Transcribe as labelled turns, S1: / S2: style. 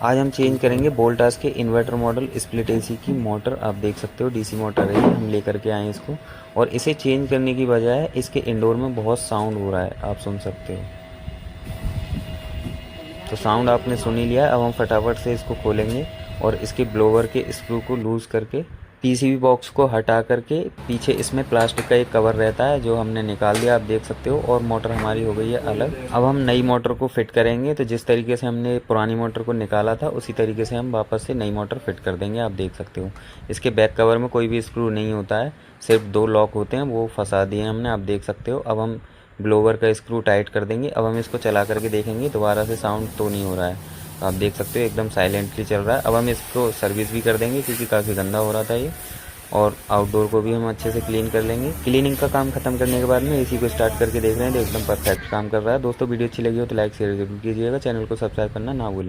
S1: आज हम चेंज करेंगे वोल्टास के इन्वर्टर मॉडल स्प्लिट एसी की मोटर। आप देख सकते हो डीसी मोटर है, हम लेकर के आए इसको। और इसे चेंज करने की वजह है इसके इंडोर में बहुत साउंड हो रहा है, आप सुन सकते हो। तो साउंड आपने सुन ही लिया। अब हम फटाफट से इसको खोलेंगे और इसके ब्लोवर के स्क्रू को लूज़ करके पीसीबी बॉक्स को हटा करके पीछे इसमें प्लास्टिक का एक कवर रहता है जो हमने निकाल दिया, आप देख सकते हो। और मोटर हमारी हो गई है अलग। अब हम नई मोटर को फिट करेंगे। तो जिस तरीके से हमने पुरानी मोटर को निकाला था उसी तरीके से हम वापस से नई मोटर फिट कर देंगे, आप देख सकते हो। इसके बैक कवर में कोई भी स्क्रू नहीं होता है, सिर्फ 2 लॉक होते हैं, वो फंसा दिए हमने, आप देख सकते हो। अब हम ब्लोवर का स्क्रू टाइट कर देंगे। अब हम इसको चला करके देखेंगे दोबारा से साउंड तो नहीं हो रहा है, तो आप देख सकते हो एकदम साइलेंटली चल रहा है। अब हम इसको सर्विस भी कर देंगे क्योंकि काफ़ी गंदा हो रहा था ये। और आउटडोर को भी हम अच्छे से क्लीन कर लेंगे। क्लीनिंग का काम खत्म करने के बाद में एसी को स्टार्ट करके देख रहे हैं तो एकदम परफेक्ट काम कर रहा है। दोस्तों वीडियो अच्छी लगी हो तो लाइक शेयर जरूर कीजिएगा, चैनल को सब्सक्राइब करना ना भूलें।